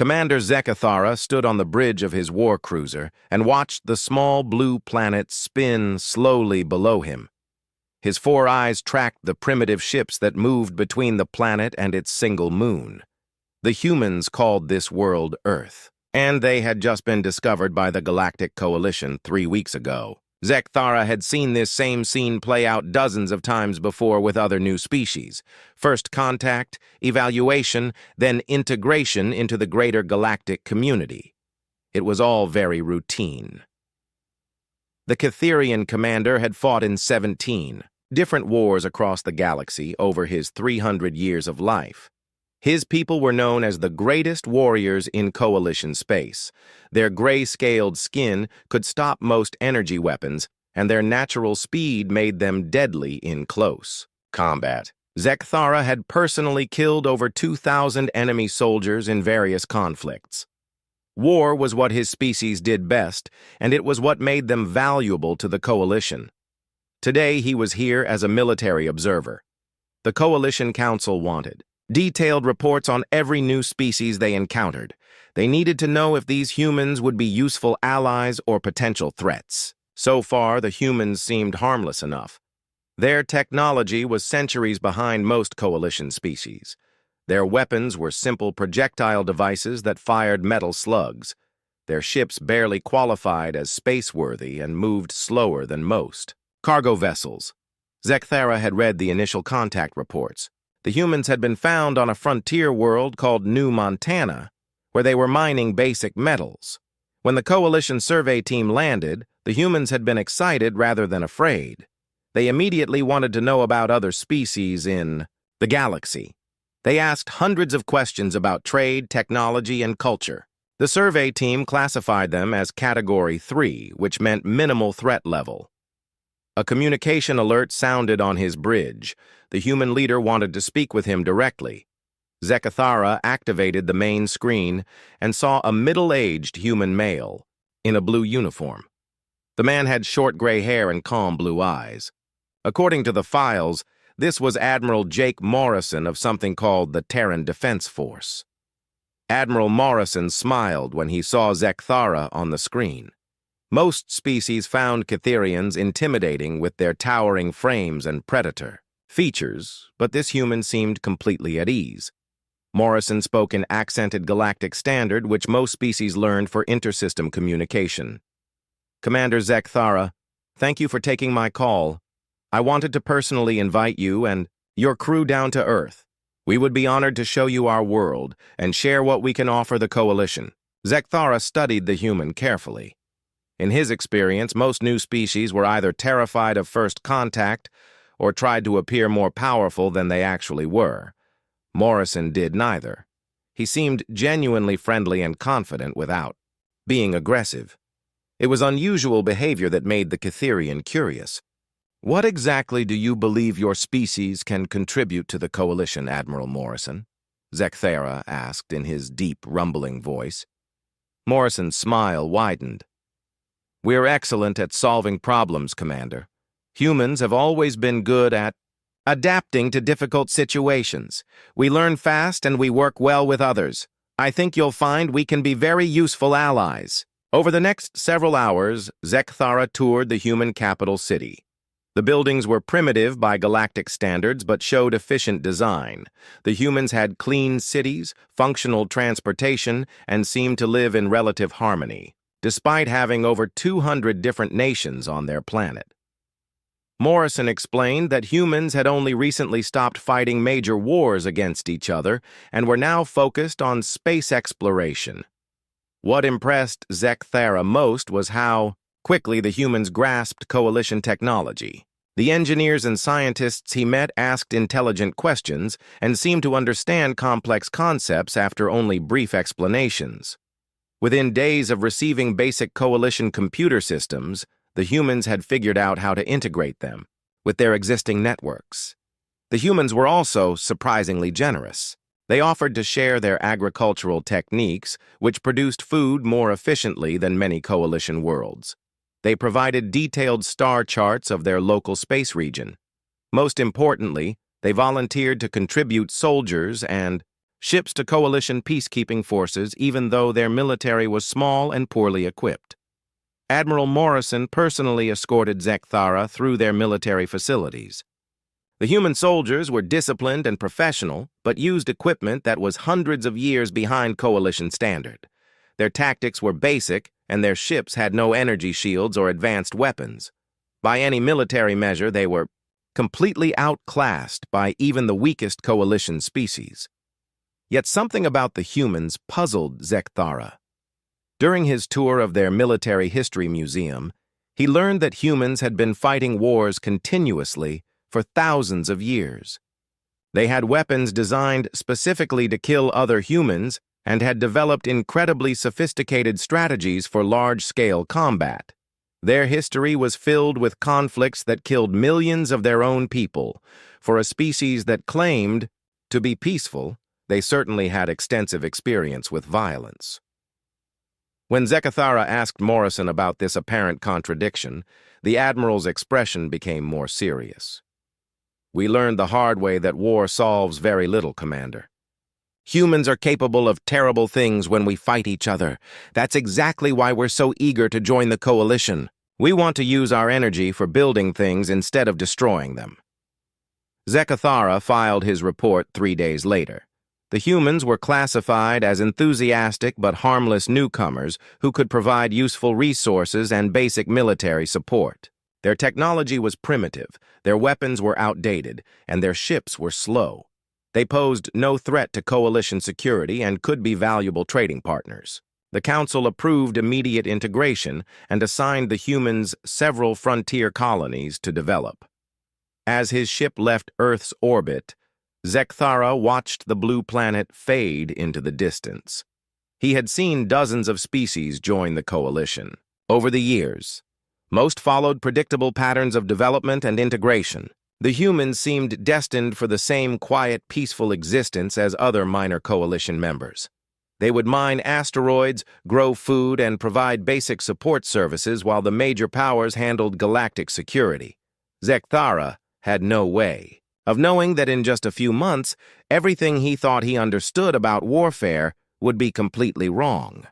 Commander Zekathara stood on the bridge of his war cruiser and watched the small blue planet spin slowly below him. His four eyes tracked the primitive ships that moved between the planet and its single moon. The humans called this world Earth, and they had just been discovered by the Galactic Coalition 3 weeks ago. Zekathara had seen this same scene play out dozens of times before with other new species. First contact, evaluation, then integration into the greater galactic community. It was all very routine. The Catherian commander had fought in 17 different wars across the galaxy over his 300 years of life. His people were known as the greatest warriors in Coalition space. Their gray-scaled skin could stop most energy weapons, and their natural speed made them deadly in close combat. Zekathara had personally killed over 2,000 enemy soldiers in various conflicts. War was what his species did best, and it was what made them valuable to the Coalition. Today he was here as a military observer. The Coalition Council wanted detailed reports on every new species they encountered. They needed to know if these humans would be useful allies or potential threats. So far, the humans seemed harmless enough. Their technology was centuries behind most Coalition species. Their weapons were simple projectile devices that fired metal slugs. Their ships barely qualified as space-worthy and moved slower than most. Cargo vessels. Zekathara had read the initial contact reports. The humans had been found on a frontier world called New Montana, where they were mining basic metals. When the Coalition survey team landed, the humans had been excited rather than afraid. They immediately wanted to know about other species in the galaxy. They asked hundreds of questions about trade, technology, and culture. The survey team classified them as Category 3, which meant minimal threat level. A communication alert sounded on his bridge. The human leader wanted to speak with him directly. Zekathara activated the main screen and saw a middle-aged human male in a blue uniform. The man had short gray hair and calm blue eyes. According to the files, this was Admiral Jake Morrison of something called the Terran Defense Force. Admiral Morrison smiled when he saw Zekathara on the screen. Most species found Catherians intimidating with their towering frames and predator features, but this human seemed completely at ease. Morrison spoke in accented galactic standard, which most species learned for intersystem communication. Commander Zekathara, thank you for taking my call. I wanted to personally invite you and your crew down to Earth. We would be honored to show you our world and share what we can offer the Coalition. Zekathara studied the human carefully. In his experience, most new species were either terrified of first contact or tried to appear more powerful than they actually were. Morrison did neither. He seemed genuinely friendly and confident without being aggressive. It was unusual behavior that made the Catherian curious. What exactly do you believe your species can contribute to the Coalition, Admiral Morrison? Zekathara asked in his deep, rumbling voice. Morrison's smile widened. We're excellent at solving problems, Commander. Humans have always been good at adapting to difficult situations. We learn fast and we work well with others. I think you'll find we can be very useful allies. Over the next several hours, Zekathara toured the human capital city. The buildings were primitive by galactic standards but showed efficient design. The humans had clean cities, functional transportation, and seemed to live in relative harmony, despite having over 200 different nations on their planet. Morrison explained that humans had only recently stopped fighting major wars against each other and were now focused on space exploration. What impressed Zekathara most was how quickly the humans grasped Coalition technology. The engineers and scientists he met asked intelligent questions and seemed to understand complex concepts after only brief explanations. Within days of receiving basic Coalition computer systems, the humans had figured out how to integrate them with their existing networks. The humans were also surprisingly generous. They offered to share their agricultural techniques, which produced food more efficiently than many Coalition worlds. They provided detailed star charts of their local space region. Most importantly, they volunteered to contribute soldiers and ships to coalition peacekeeping forces even though their military was small and poorly equipped. Admiral Morrison personally escorted Zekthara through their military facilities. The human soldiers were disciplined and professional, but used equipment that was hundreds of years behind coalition standard. Their tactics were basic, and their ships had no energy shields or advanced weapons. By any military measure, they were completely outclassed by even the weakest coalition species. Yet something about the humans puzzled Zekthara. During his tour of their military history museum, he learned that humans had been fighting wars continuously for thousands of years. They had weapons designed specifically to kill other humans and had developed incredibly sophisticated strategies for large-scale combat. Their history was filled with conflicts that killed millions of their own people. For a species that claimed to be peaceful, they certainly had extensive experience with violence. When Zekthara asked Morrison about this apparent contradiction, the Admiral's expression became more serious. "We learned the hard way that war solves very little, Commander. Humans are capable of terrible things when we fight each other. That's exactly why we're so eager to join the coalition. We want to use our energy for building things instead of destroying them." Zekthara filed his report 3 days later. The humans were classified as enthusiastic but harmless newcomers who could provide useful resources and basic military support. Their technology was primitive, their weapons were outdated, and their ships were slow. They posed no threat to coalition security and could be valuable trading partners. The Council approved immediate integration and assigned the humans several frontier colonies to develop. As his ship left Earth's orbit, Zekthara watched the blue planet fade into the distance. He had seen dozens of species join the coalition. Over the years, most followed predictable patterns of development and integration. The humans seemed destined for the same quiet, peaceful existence as other minor coalition members. They would mine asteroids, grow food, and provide basic support services while the major powers handled galactic security. Zekthara had no way of knowing that in just a few months, everything he thought he understood about warfare would be completely wrong.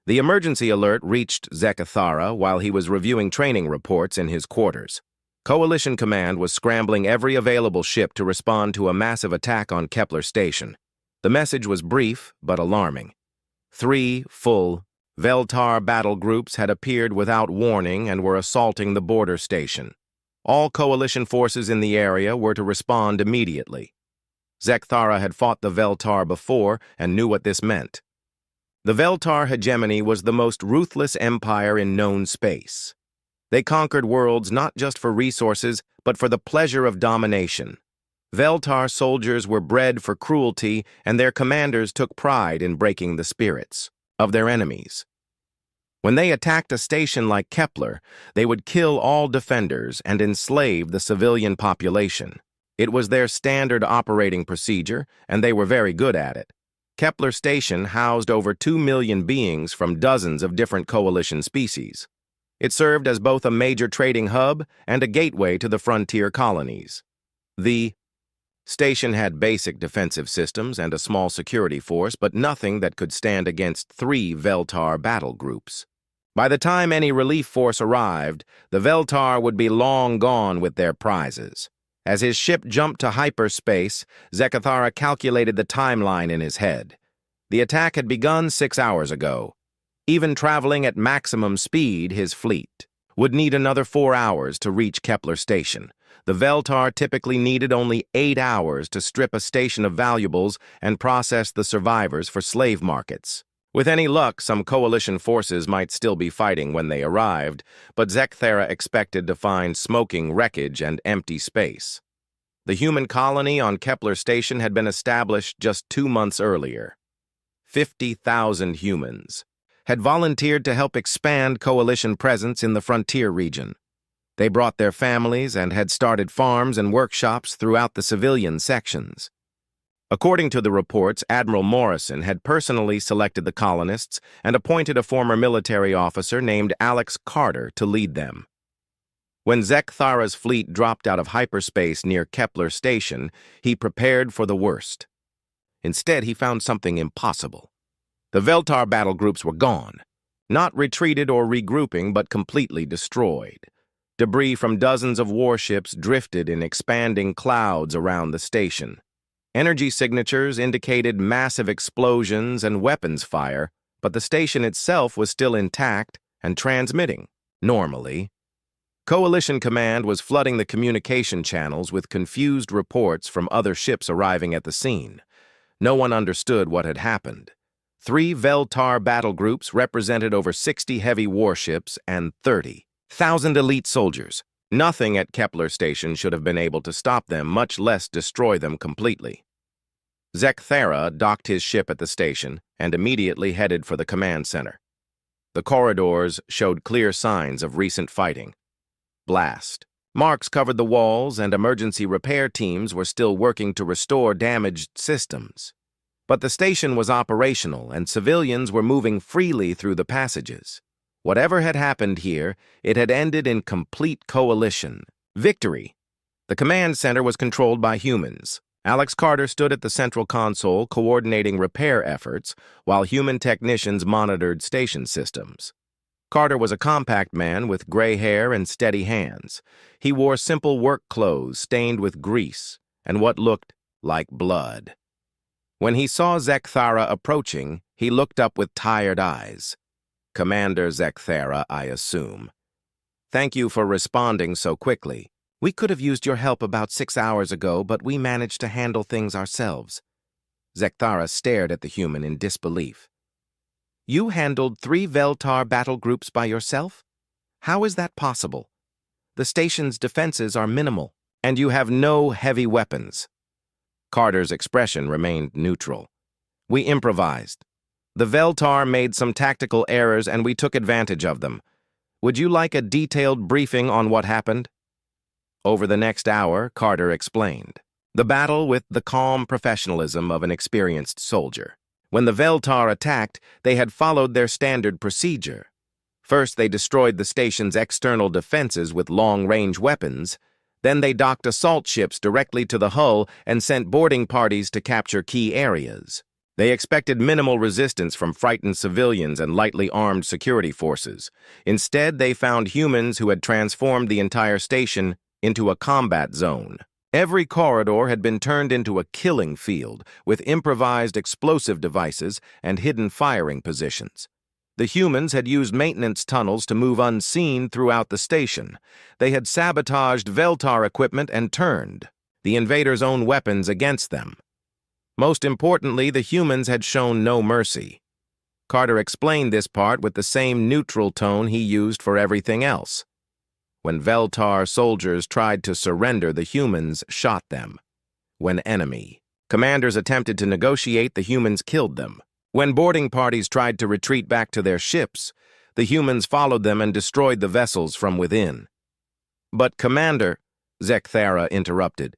The emergency alert reached Zekthara while he was reviewing training reports in his quarters. Coalition Command was scrambling every available ship to respond to a massive attack on Kepler Station. The message was brief but alarming. 3 full Veltar battle groups had appeared without warning and were assaulting the border station. All coalition forces in the area were to respond immediately. Zekthara had fought the Veltar before and knew what this meant. The Veltar hegemony was the most ruthless empire in known space. They conquered worlds not just for resources, but for the pleasure of domination. Veltar soldiers were bred for cruelty, and their commanders took pride in breaking the spirits of their enemies. When they attacked a station like Kepler, they would kill all defenders and enslave the civilian population. It was their standard operating procedure, and they were very good at it. Kepler Station housed over 2 million beings from dozens of different coalition species. It served as both a major trading hub and a gateway to the frontier colonies. The station had basic defensive systems and a small security force, but nothing that could stand against 3 Veltar battle groups. By the time any relief force arrived, the Veltar would be long gone with their prizes. As his ship jumped to hyperspace, Zekthara calculated the timeline in his head. The attack had begun 6 hours ago. Even traveling at maximum speed, his fleet would need another 4 hours to reach Kepler Station. The Veltar typically needed only 8 hours to strip a station of valuables and process the survivors for slave markets. With any luck, some coalition forces might still be fighting when they arrived, but Zekthara expected to find smoking wreckage and empty space. The human colony on Kepler Station had been established just 2 months earlier. 50,000 humans had volunteered to help expand coalition presence in the frontier region. They brought their families and had started farms and workshops throughout the civilian sections. According to the reports, Admiral Morrison had personally selected the colonists and appointed a former military officer named Alex Carter to lead them. When Zekthara's fleet dropped out of hyperspace near Kepler Station, he prepared for the worst. Instead, he found something impossible. The Veltar battle groups were gone. Not retreated or regrouping, but completely destroyed. Debris from dozens of warships drifted in expanding clouds around the station. Energy signatures indicated massive explosions and weapons fire, but the station itself was still intact and transmitting, normally. Coalition Command was flooding the communication channels with confused reports from other ships arriving at the scene. No one understood what had happened. 3 Veltar battle groups represented over 60 heavy warships and 30,000 elite soldiers. Nothing at Kepler Station should have been able to stop them, much less destroy them completely. Zekthara docked his ship at the station and immediately headed for the command center. The corridors showed clear signs of recent fighting. Blast marks covered the walls, and emergency repair teams were still working to restore damaged systems. But the station was operational, and civilians were moving freely through the passages. Whatever had happened here, it had ended in complete coalition. Victory! The command center was controlled by humans. Alex Carter stood at the central console coordinating repair efforts, while human technicians monitored station systems. Carter was a compact man with gray hair and steady hands. He wore simple work clothes stained with grease and what looked like blood. When he saw Zekthara approaching, he looked up with tired eyes. "Commander Zekthara, I assume. Thank you for responding so quickly. We could have used your help about 6 hours ago, but we managed to handle things ourselves." Zekthara stared at the human in disbelief. "You handled 3 Veltar battle groups by yourself? How is that possible? The station's defenses are minimal, and you have no heavy weapons." Carter's expression remained neutral. "We improvised. The Veltar made some tactical errors, and we took advantage of them. Would you like a detailed briefing on what happened?" Over the next hour, Carter explained the battle with the calm professionalism of an experienced soldier. When the Veltar attacked, they had followed their standard procedure. First, they destroyed the station's external defenses with long-range weapons. Then they docked assault ships directly to the hull and sent boarding parties to capture key areas. They expected minimal resistance from frightened civilians and lightly armed security forces. Instead, they found humans who had transformed the entire station into a combat zone. Every corridor had been turned into a killing field, with improvised explosive devices and hidden firing positions. The humans had used maintenance tunnels to move unseen throughout the station. They had sabotaged Veltar equipment and turned the invaders' own weapons against them. Most importantly, the humans had shown no mercy. Carter explained this part with the same neutral tone he used for everything else. When Veltar soldiers tried to surrender, the humans shot them. When enemy commanders attempted to negotiate, the humans killed them. When boarding parties tried to retreat back to their ships, the humans followed them and destroyed the vessels from within. "But Commander," Zekthara interrupted,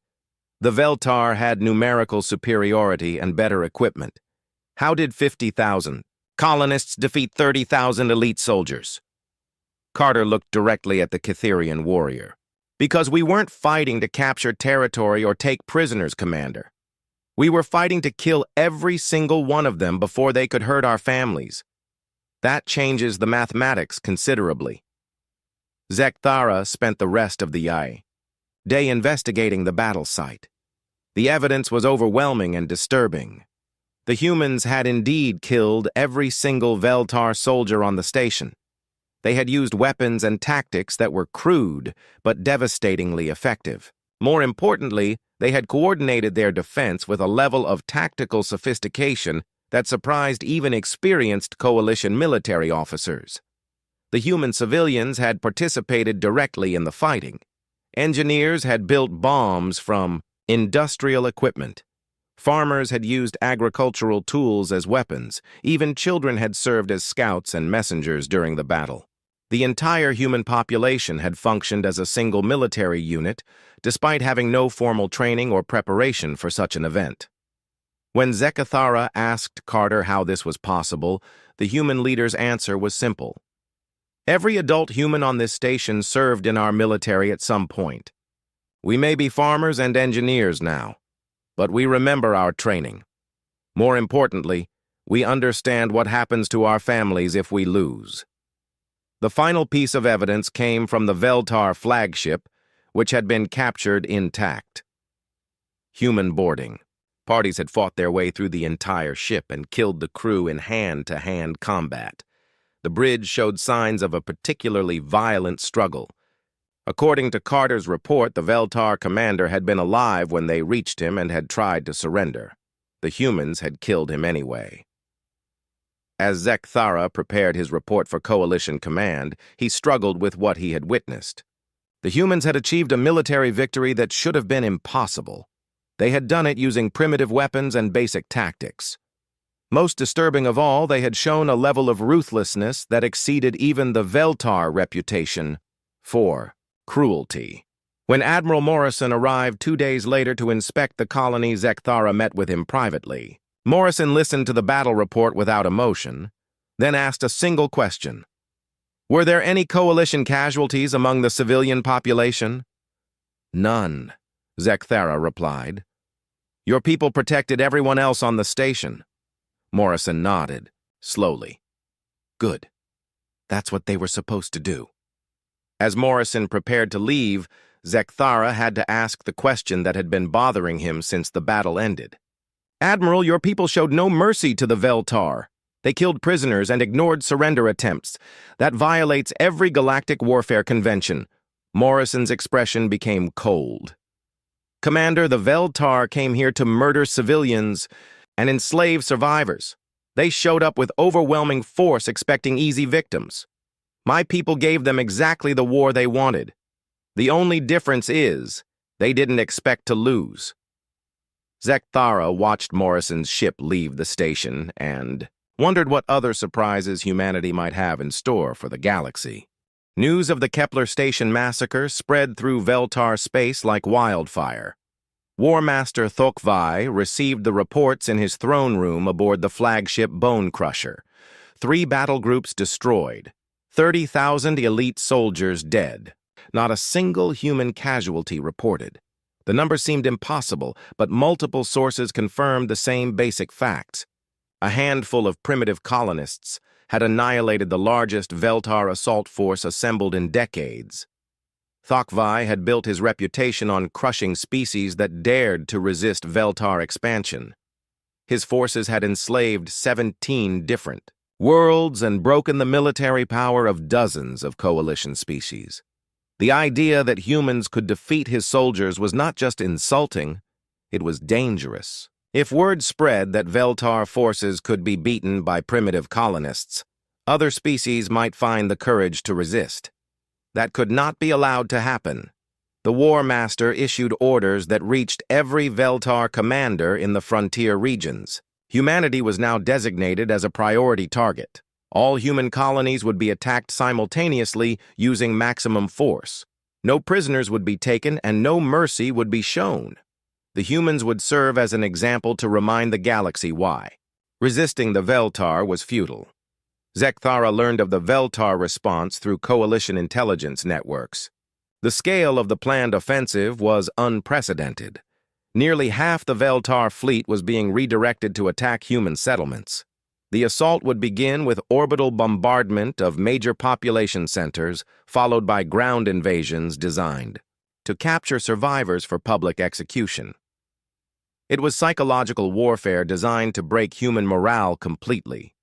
"the Veltar had numerical superiority and better equipment. How did 50,000 colonists defeat 30,000 elite soldiers?" Carter looked directly at the Catherian warrior. "Because we weren't fighting to capture territory or take prisoners, Commander. We were fighting to kill every single one of them before they could hurt our families. That changes the mathematics considerably." Zekthara spent the rest of the day investigating the battle site. The evidence was overwhelming and disturbing. The humans had indeed killed every single Veltar soldier on the station. They had used weapons and tactics that were crude but devastatingly effective. More importantly, they had coordinated their defense with a level of tactical sophistication that surprised even experienced coalition military officers. The human civilians had participated directly in the fighting. Engineers had built bombs from industrial equipment. Farmers had used agricultural tools as weapons. Even children had served as scouts and messengers during the battle. The entire human population had functioned as a single military unit, despite having no formal training or preparation for such an event. When Zekthara asked Carter how this was possible, the human leader's answer was simple. "Every adult human on this station served in our military at some point. We may be farmers and engineers now, but we remember our training. More importantly, we understand what happens to our families if we lose. The final piece of evidence came from the Veltar flagship, which had been captured intact. Human boarding. Parties had fought their way through the entire ship and killed the crew in hand-to-hand combat. The bridge showed signs of a particularly violent struggle. According to Carter's report, the Veltar commander had been alive when they reached him and had tried to surrender. The humans had killed him anyway. As Zekthara prepared his report for Coalition Command, he struggled with what he had witnessed. The humans had achieved a military victory that should have been impossible. They had done it using primitive weapons and basic tactics. Most disturbing of all, they had shown a level of ruthlessness that exceeded even the Veltar reputation for cruelty. When Admiral Morrison arrived 2 days later to inspect the colony, Zekthara met with him privately. Morrison listened to the battle report without emotion, then asked a single question. Were there any Coalition casualties among the civilian population? None, Zekthara replied. Your people protected everyone else on the station. Morrison nodded, slowly. Good. That's what they were supposed to do. As Morrison prepared to leave, Zekthara had to ask the question that had been bothering him since the battle ended. Admiral, your people showed no mercy to the Veltar. They killed prisoners and ignored surrender attempts. That violates every galactic warfare convention. Morrison's expression became cold. Commander, the Veltar came here to murder civilians and enslave survivors. They showed up with overwhelming force expecting easy victims. My people gave them exactly the war they wanted. The only difference is they didn't expect to lose. Zekthara watched Morrison's ship leave the station and wondered what other surprises humanity might have in store for the galaxy. News of the Kepler Station massacre spread through Veltar space like wildfire. War Master Thokvai received the reports in his throne room aboard the flagship Bone Crusher. 3 battle groups destroyed, 30,000 elite soldiers dead. Not a single human casualty reported. The number seemed impossible, but multiple sources confirmed the same basic facts. A handful of primitive colonists had annihilated the largest Veltar assault force assembled in decades. Thokvai had built his reputation on crushing species that dared to resist Veltar expansion. His forces had enslaved 17 different worlds and broken the military power of dozens of Coalition species. The idea that humans could defeat his soldiers was not just insulting, it was dangerous. If word spread that Veltar forces could be beaten by primitive colonists, other species might find the courage to resist. That could not be allowed to happen. The War Master issued orders that reached every Veltar commander in the frontier regions. Humanity was now designated as a priority target. All human colonies would be attacked simultaneously using maximum force. No prisoners would be taken and no mercy would be shown. The humans would serve as an example to remind the galaxy why. Resisting the Veltar was futile. Zekthara learned of the Veltar response through Coalition intelligence networks. The scale of the planned offensive was unprecedented. Nearly half the Veltar fleet was being redirected to attack human settlements. The assault would begin with orbital bombardment of major population centers, followed by ground invasions designed to capture survivors for public execution. It was psychological warfare designed to break human morale completely.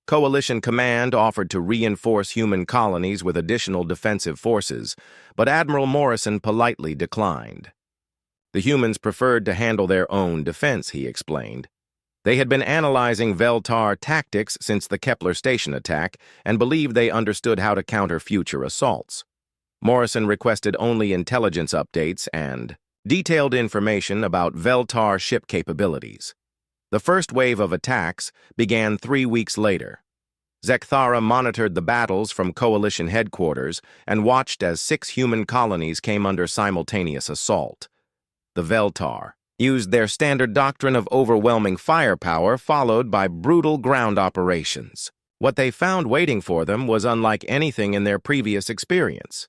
Coalition Command offered to reinforce human colonies with additional defensive forces, but Admiral Morrison politely declined. The humans preferred to handle their own defense, he explained. They had been analyzing Veltar tactics since the Kepler Station attack and believed they understood how to counter future assaults. Morrison requested only intelligence updates and detailed information about Veltar ship capabilities. The first wave of attacks began 3 weeks later. Zekthara monitored the battles from Coalition headquarters and watched as 6 human colonies came under simultaneous assault. The Veltar used their standard doctrine of overwhelming firepower followed by brutal ground operations. What they found waiting for them was unlike anything in their previous experience.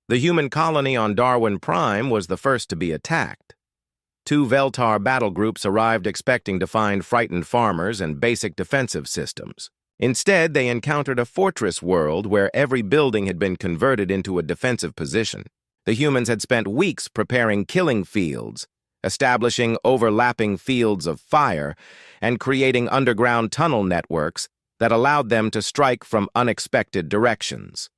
The human colony on Darwin Prime was the first to be attacked. Two Veltar battle groups arrived expecting to find frightened farmers and basic defensive systems. Instead, they encountered a fortress world where every building had been converted into a defensive position. The humans had spent weeks preparing killing fields, establishing overlapping fields of fire, and creating underground tunnel networks that allowed them to strike from unexpected directions.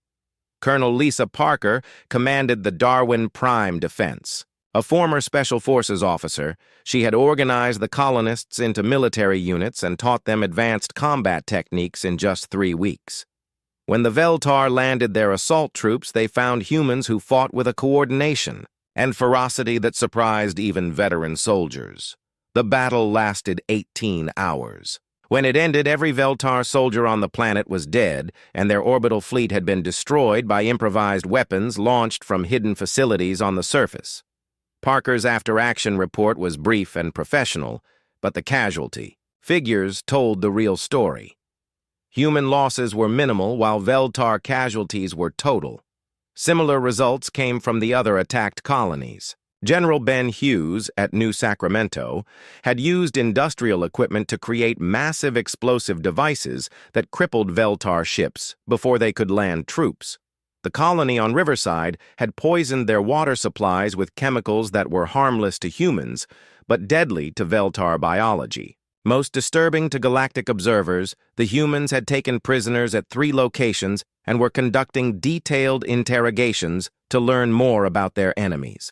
Colonel Lisa Parker commanded the Darwin Prime Defense. A former Special Forces officer, she had organized the colonists into military units and taught them advanced combat techniques in just 3 weeks. When the Veltar landed their assault troops, they found humans who fought with a coordination and ferocity that surprised even veteran soldiers. The battle lasted 18 hours. When it ended, every Veltar soldier on the planet was dead, and their orbital fleet had been destroyed by improvised weapons launched from hidden facilities on the surface. Parker's after-action report was brief and professional, but the casualty figures told the real story. Human losses were minimal, while Veltar casualties were total. Similar results came from the other attacked colonies. General Ben Hughes at New Sacramento had used industrial equipment to create massive explosive devices that crippled Veltar ships before they could land troops. The colony on Riverside had poisoned their water supplies with chemicals that were harmless to humans, but deadly to Veltar biology. Most disturbing to galactic observers, the humans had taken prisoners at 3 locations and were conducting detailed interrogations to learn more about their enemies.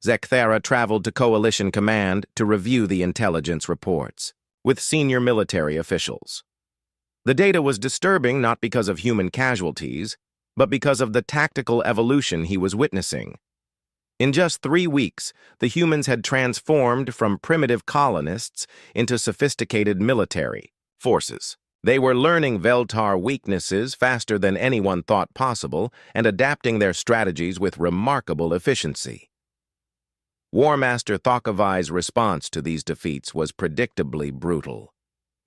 Zekthara traveled to Coalition Command to review the intelligence reports with senior military officials. The data was disturbing not because of human casualties, but because of the tactical evolution he was witnessing. In just 3 weeks, the humans had transformed from primitive colonists into sophisticated military forces. They were learning Veltar weaknesses faster than anyone thought possible and adapting their strategies with remarkable efficiency. War Master Thokavai's response to these defeats was predictably brutal.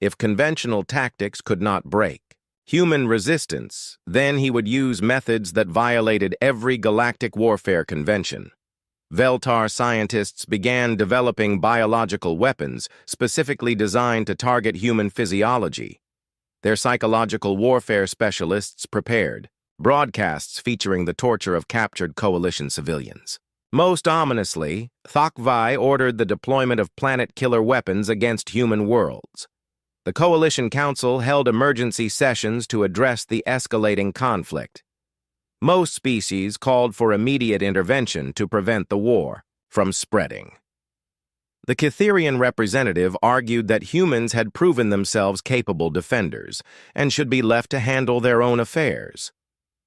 If conventional tactics could not break human resistance, then he would use methods that violated every galactic warfare convention. Veltar scientists began developing biological weapons specifically designed to target human physiology. Their psychological warfare specialists prepared broadcasts featuring the torture of captured Coalition civilians. Most ominously, Thokavai ordered the deployment of planet-killer weapons against human worlds. The Coalition Council held emergency sessions to address the escalating conflict. Most species called for immediate intervention to prevent the war from spreading. The Cytherian representative argued that humans had proven themselves capable defenders and should be left to handle their own affairs.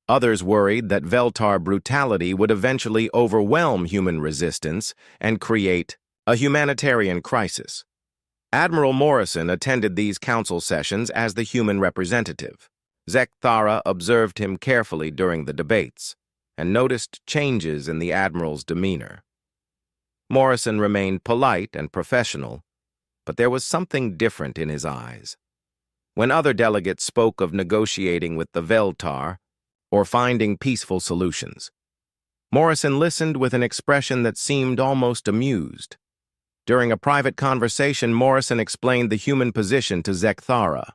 Others worried that Veltar brutality would eventually overwhelm human resistance and create a humanitarian crisis. Admiral Morrison attended these council sessions as the human representative. Zekthara observed him carefully during the debates and noticed changes in the Admiral's demeanor. Morrison remained polite and professional, but there was something different in his eyes. When other delegates spoke of negotiating with the Veltar or finding peaceful solutions, Morrison listened with an expression that seemed almost amused. During a private conversation, Morrison explained the human position to Zekthara.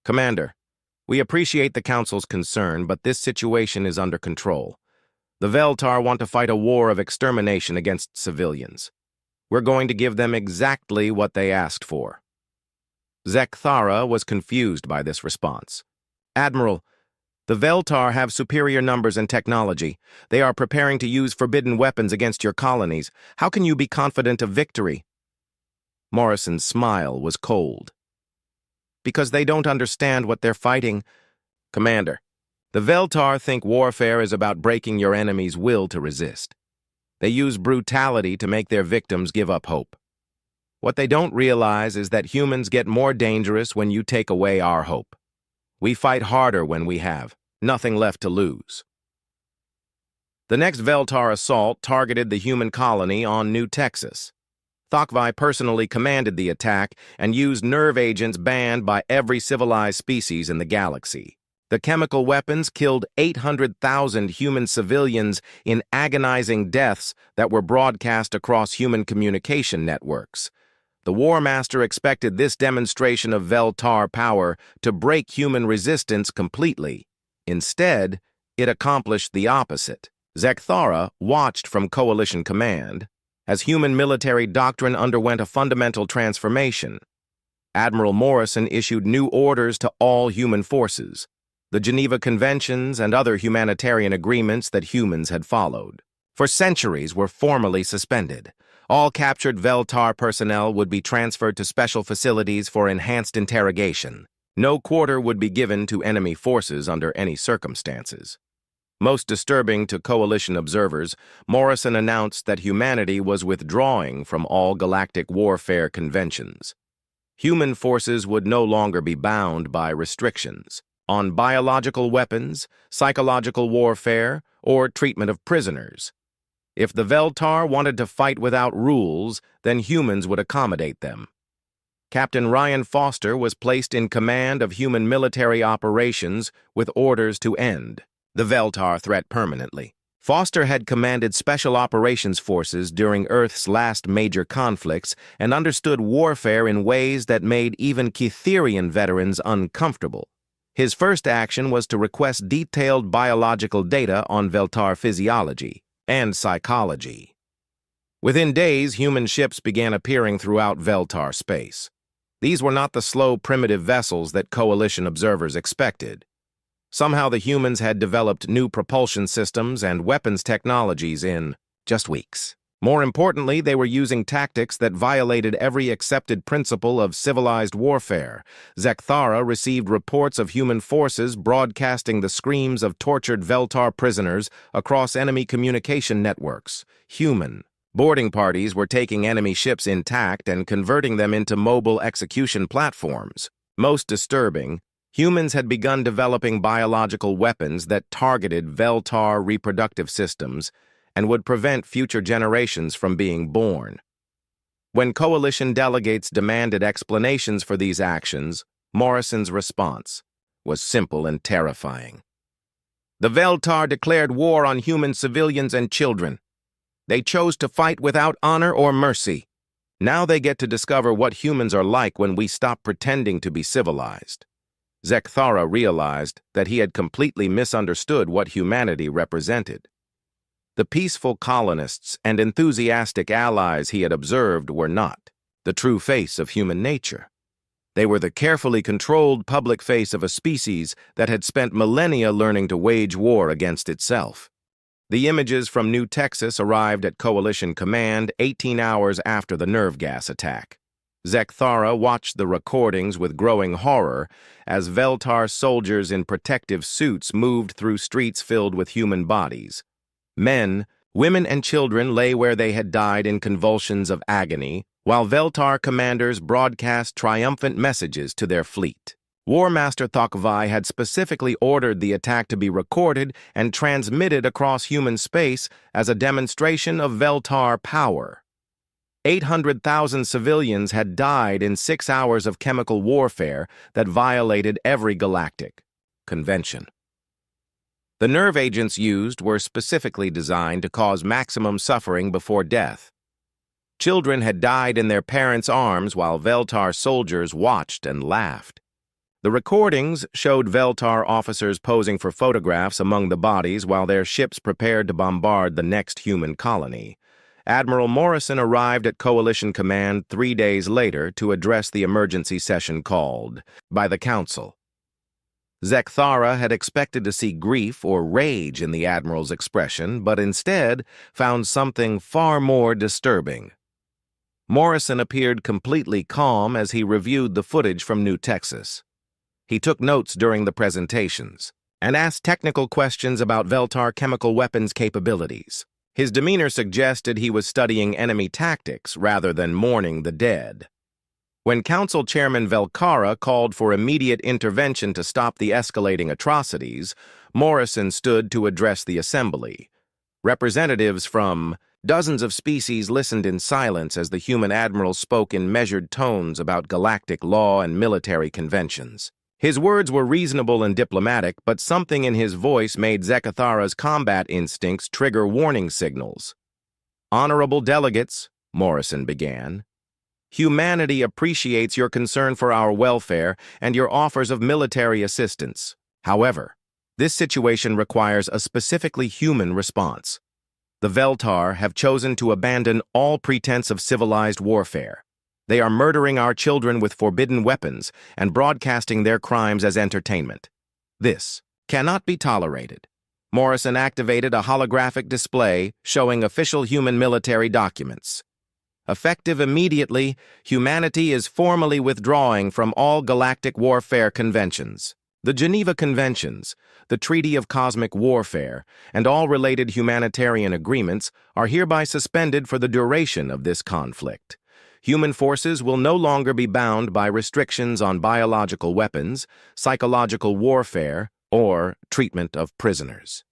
"Commander, we appreciate the Council's concern, but this situation is under control. The Veltar want to fight a war of extermination against civilians. We're going to give them exactly what they asked for." Zekthara was confused by this response. "Admiral, the Veltar have superior numbers and technology. They are preparing to use forbidden weapons against your colonies. How can you be confident of victory?" Morrison's smile was cold. "Because they don't understand what they're fighting. Commander, the Veltar think warfare is about breaking your enemy's will to resist. They use brutality to make their victims give up hope. What they don't realize is that humans get more dangerous when you take away our hope. We fight harder when we have nothing left to lose." The next Veltar assault targeted the human colony on New Texas. Thokavai personally commanded the attack and used nerve agents banned by every civilized species in the galaxy. The chemical weapons killed 800,000 human civilians in agonizing deaths that were broadcast across human communication networks. The War Master expected this demonstration of Vel-Tar power to break human resistance completely. Instead, it accomplished the opposite. Zekthara watched from Coalition Command as human military doctrine underwent a fundamental transformation. Admiral Morrison issued new orders to all human forces, the Geneva Conventions and other humanitarian agreements that humans had followed. For centuries were formally suspended. All captured Vel-Tar personnel would be transferred to special facilities for enhanced interrogation. No quarter would be given to enemy forces under any circumstances. Most disturbing to Coalition observers, Morrison announced that humanity was withdrawing from all galactic warfare conventions. Human forces would no longer be bound by restrictions on biological weapons, psychological warfare, or treatment of prisoners. If the Vel-Tar wanted to fight without rules, then humans would accommodate them. Captain Ryan Foster was placed in command of human military operations with orders to end the Vel-Tar threat permanently. Foster had commanded Special Operations Forces during Earth's last major conflicts and understood warfare in ways that made even Kitherian veterans uncomfortable. His first action was to request detailed biological data on Vel-Tar physiology and psychology. Within days, human ships began appearing throughout Vel-Tar space. These were not the slow, primitive vessels that Coalition observers expected. Somehow the humans had developed new propulsion systems and weapons technologies in just weeks. More importantly, they were using tactics that violated every accepted principle of civilized warfare. Zekthara received reports of human forces broadcasting the screams of tortured Vel-Tar prisoners across enemy communication networks. Human boarding parties were taking enemy ships intact and converting them into mobile execution platforms. Most disturbing, humans had begun developing biological weapons that targeted Vel-Tar reproductive systems and would prevent future generations from being born. When Coalition delegates demanded explanations for these actions, Morrison's response was simple and terrifying. The Vel-Tar declared war on human civilians and children. They chose to fight without honor or mercy. Now they get to discover what humans are like when we stop pretending to be civilized. Zekthara realized that he had completely misunderstood what humanity represented. The peaceful colonists and enthusiastic allies he had observed were not the true face of human nature. They were the carefully controlled public face of a species that had spent millennia learning to wage war against itself. The images from New Texas arrived at Coalition Command 18 hours after the nerve gas attack. Zekthara watched the recordings with growing horror as Vel-Tar soldiers in protective suits moved through streets filled with human bodies. Men, women, and children lay where they had died in convulsions of agony, while Vel-Tar commanders broadcast triumphant messages to their fleet. War Master Thokvai had specifically ordered the attack to be recorded and transmitted across human space as a demonstration of Vel-Tar power. 800,000 civilians had died in 6 hours of chemical warfare that violated every galactic convention. The nerve agents used were specifically designed to cause maximum suffering before death. Children had died in their parents' arms while Vel-Tar soldiers watched and laughed. The recordings showed Vel-Tar officers posing for photographs among the bodies while their ships prepared to bombard the next human colony. Admiral Morrison arrived at Coalition Command 3 days later to address the emergency session called by the Council. Zekthara had expected to see grief or rage in the Admiral's expression, but instead found something far more disturbing. Morrison appeared completely calm as he reviewed the footage from New Texas. He took notes during the presentations and asked technical questions about Vel-Tar chemical weapons capabilities. His demeanor suggested he was studying enemy tactics rather than mourning the dead. When Council Chairman Velkara called for immediate intervention to stop the escalating atrocities, Morrison stood to address the assembly. Representatives from dozens of species listened in silence as the human admiral spoke in measured tones about galactic law and military conventions. His words were reasonable and diplomatic, but something in his voice made Zekathara's combat instincts trigger warning signals. "Honorable delegates," Morrison began, "humanity appreciates your concern for our welfare and your offers of military assistance. However, this situation requires a specifically human response. The Veltar have chosen to abandon all pretense of civilized warfare. They are murdering our children with forbidden weapons and broadcasting their crimes as entertainment. This cannot be tolerated." Morrison activated a holographic display showing official human military documents. "Effective immediately, humanity is formally withdrawing from all galactic warfare conventions. The Geneva Conventions, the Treaty of Cosmic Warfare, and all related humanitarian agreements are hereby suspended for the duration of this conflict. Human forces will no longer be bound by restrictions on biological weapons, psychological warfare, or treatment of prisoners."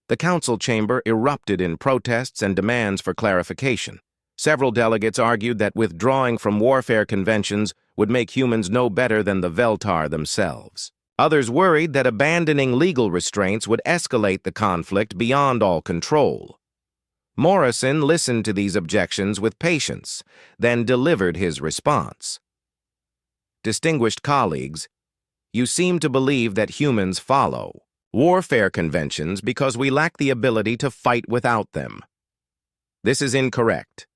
The council chamber erupted in protests and demands for clarification. Several delegates argued that withdrawing from warfare conventions would make humans no better than the Veltar themselves. Others worried that abandoning legal restraints would escalate the conflict beyond all control. Morrison listened to these objections with patience, then delivered his response. "Distinguished colleagues, you seem to believe that humans follow warfare conventions because we lack the ability to fight without them. This is incorrect.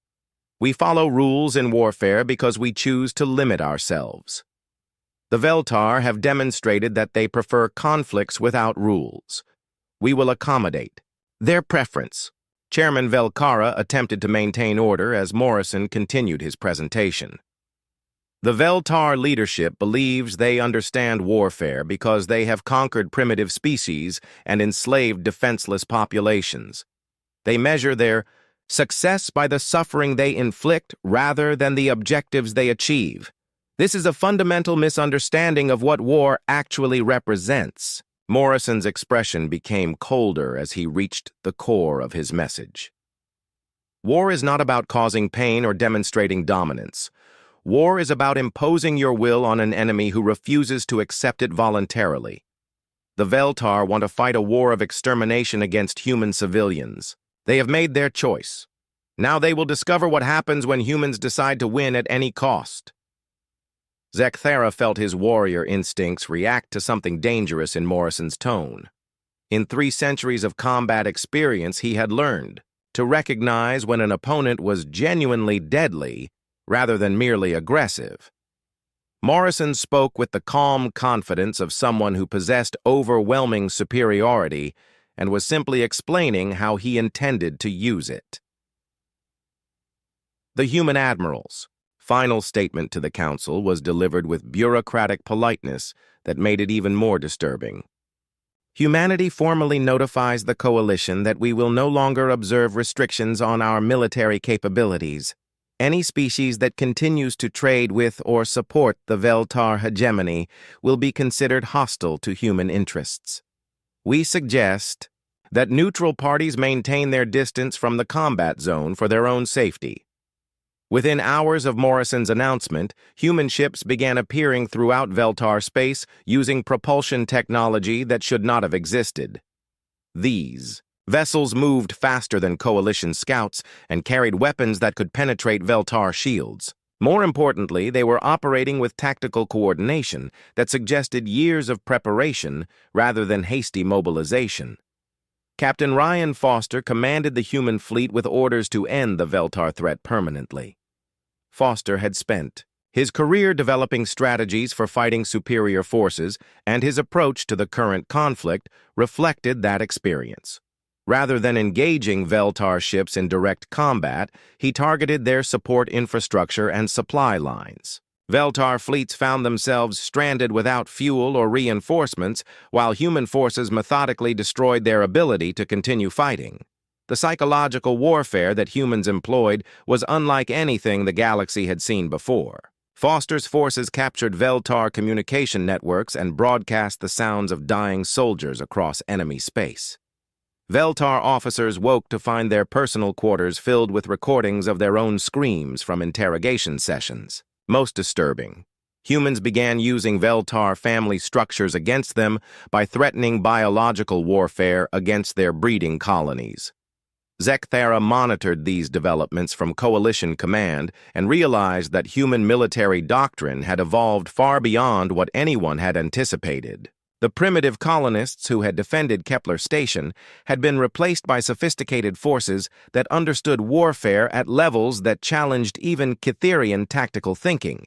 We follow rules in warfare because we choose to limit ourselves. The Veltar have demonstrated that they prefer conflicts without rules. We will accommodate their preference." Chairman Velkara attempted to maintain order as Morrison continued his presentation. "The Veltar leadership believes they understand warfare because they have conquered primitive species and enslaved defenseless populations. They measure their success by the suffering they inflict rather than the objectives they achieve. This is a fundamental misunderstanding of what war actually represents." Morrison's expression became colder as he reached the core of his message. "War is not about causing pain or demonstrating dominance. War is about imposing your will on an enemy who refuses to accept it voluntarily. The Veltar want to fight a war of extermination against human civilians. They have made their choice. Now they will discover what happens when humans decide to win at any cost." Zekathara felt his warrior instincts react to something dangerous in Morrison's tone. In 3 centuries of combat experience, he had learned to recognize when an opponent was genuinely deadly rather than merely aggressive. Morrison spoke with the calm confidence of someone who possessed overwhelming superiority and was simply explaining how he intended to use it. The human admirals' final statement to the council was delivered with bureaucratic politeness that made it even more disturbing. "Humanity formally notifies the coalition that we will no longer observe restrictions on our military capabilities. Any species that continues to trade with or support the Veltar hegemony will be considered hostile to human interests. We suggest that neutral parties maintain their distance from the combat zone for their own safety." Within hours of Morrison's announcement, human ships began appearing throughout Veltar space using propulsion technology that should not have existed. These vessels moved faster than Coalition scouts and carried weapons that could penetrate Veltar shields. More importantly, they were operating with tactical coordination that suggested years of preparation rather than hasty mobilization. Captain Ryan Foster commanded the human fleet with orders to end the Veltar threat permanently. Foster had spent his career developing strategies for fighting superior forces, and his approach to the current conflict reflected that experience. Rather than engaging Veltar ships in direct combat, he targeted their support infrastructure and supply lines. Veltar fleets found themselves stranded without fuel or reinforcements, while human forces methodically destroyed their ability to continue fighting. The psychological warfare that humans employed was unlike anything the galaxy had seen before. Foster's forces captured Veltar communication networks and broadcast the sounds of dying soldiers across enemy space. Veltar officers woke to find their personal quarters filled with recordings of their own screams from interrogation sessions. Most disturbing, Humans began using Veltar family structures against them by threatening biological warfare against their breeding colonies. Zekthara monitored these developments from Coalition Command and realized that human military doctrine had evolved far beyond what anyone had anticipated. The primitive colonists who had defended Kepler Station had been replaced by sophisticated forces that understood warfare at levels that challenged even Cytherian tactical thinking.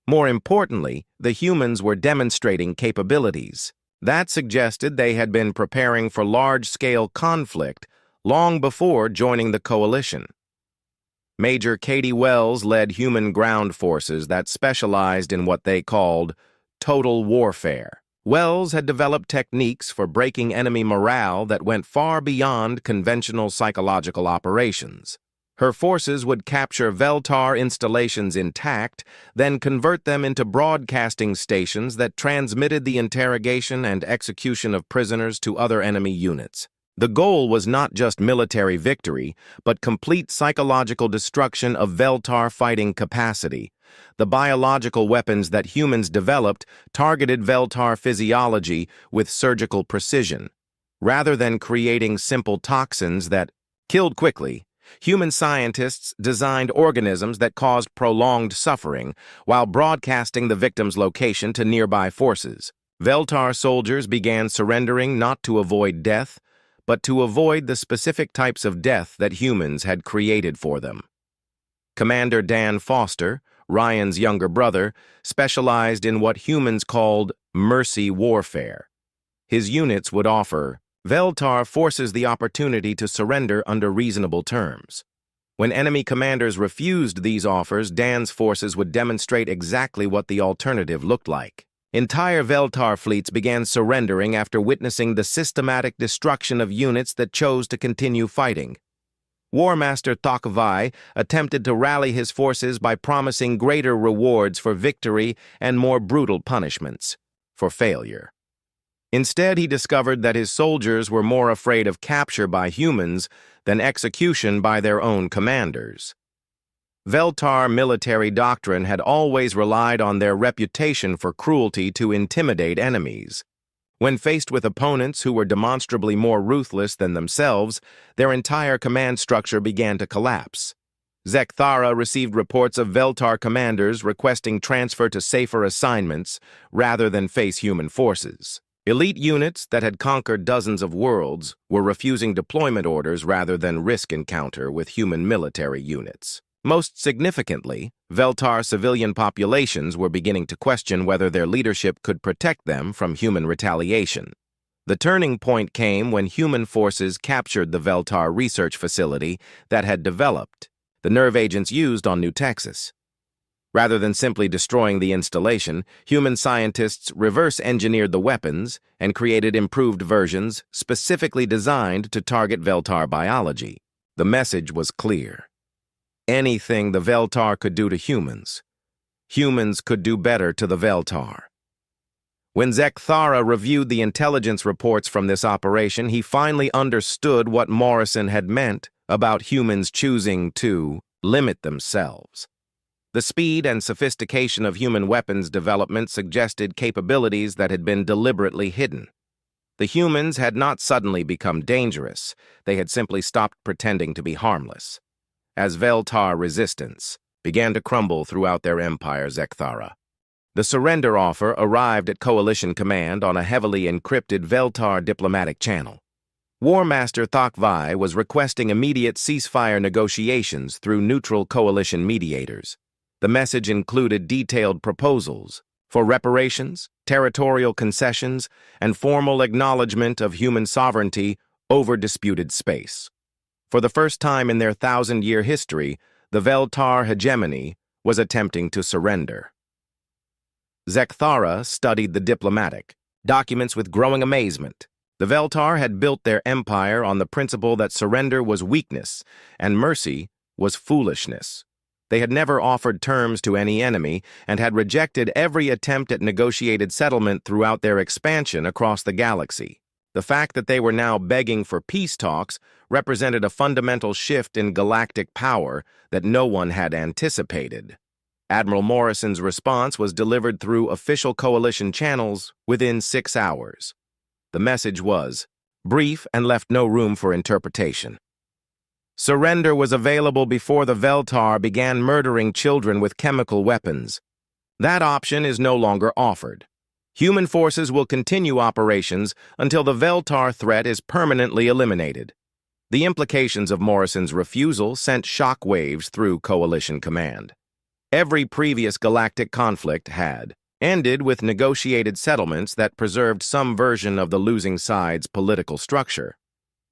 More importantly, the humans were demonstrating capabilities. That suggested they had been preparing for large-scale conflict long before joining the coalition. Major Katie Wells led human ground forces that specialized in what they called total warfare. Wells had developed techniques for breaking enemy morale that went far beyond conventional psychological operations. Her forces would capture Veltar installations intact, then convert them into broadcasting stations that transmitted the interrogation and execution of prisoners to other enemy units. The goal was not just military victory, but complete psychological destruction of Veltar fighting capacity. The biological weapons that humans developed targeted Veltar physiology with surgical precision. Rather than creating simple toxins that killed quickly, human scientists designed organisms that caused prolonged suffering while broadcasting the victim's location to nearby forces. Veltar soldiers began surrendering not to avoid death, but to avoid the specific types of death that humans had created for them. Commander Dan Foster, Ryan's younger brother, specialized in what humans called mercy warfare. His units would offer Veltar forces the opportunity to surrender under reasonable terms. When enemy commanders refused these offers, Dan's forces would demonstrate exactly what the alternative looked like. Entire Veltar fleets began surrendering after witnessing the systematic destruction of units that chose to continue fighting. War Master Thok Vai attempted to rally his forces by promising greater rewards for victory and more brutal punishments for failure. Instead, he discovered that his soldiers were more afraid of capture by humans than execution by their own commanders. Veltar military doctrine had always relied on their reputation for cruelty to intimidate enemies. When faced with opponents who were demonstrably more ruthless than themselves, their entire command structure began to collapse. Zekthara received reports of Veltar commanders requesting transfer to safer assignments rather than face human forces. Elite units that had conquered dozens of worlds were refusing deployment orders rather than risk encounter with human military units. Most significantly, Veltar civilian populations were beginning to question whether their leadership could protect them from human retaliation. The turning point came when human forces captured the Veltar research facility that had developed the nerve agents used on New Texas. Rather than simply destroying the installation, human scientists reverse-engineered the weapons and created improved versions specifically designed to target Veltar biology. The message was clear. Anything the Veltar could do to humans, humans could do better to the Veltar. When Zekthara reviewed the intelligence reports from this operation, he finally understood what Morrison had meant about humans choosing to limit themselves. The speed and sophistication of human weapons development suggested capabilities that had been deliberately hidden. The humans had not suddenly become dangerous, they had simply stopped pretending to be harmless. As Veltar resistance began to crumble throughout their empire, Zekthara. The surrender offer arrived at Coalition Command on a heavily encrypted Veltar diplomatic channel. War Master Thok Vai was requesting immediate ceasefire negotiations through neutral coalition mediators. The message included detailed proposals for reparations, territorial concessions, and formal acknowledgement of human sovereignty over disputed space. For the first time in their 1,000-year history, the Veltar hegemony was attempting to surrender. Zekthara studied the diplomatic documents with growing amazement. The Veltar had built their empire on the principle that surrender was weakness and mercy was foolishness. They had never offered terms to any enemy and had rejected every attempt at negotiated settlement throughout their expansion across the galaxy. The fact that they were now begging for peace talks represented a fundamental shift in galactic power that no one had anticipated. Admiral Morrison's response was delivered through official coalition channels within 6 hours. The message was brief and left no room for interpretation. Surrender was available before the Veltar began murdering children with chemical weapons. That option is no longer offered. Human forces will continue operations until the Veltar threat is permanently eliminated. The implications of Morrison's refusal sent shockwaves through Coalition Command. Every previous galactic conflict had ended with negotiated settlements that preserved some version of the losing side's political structure.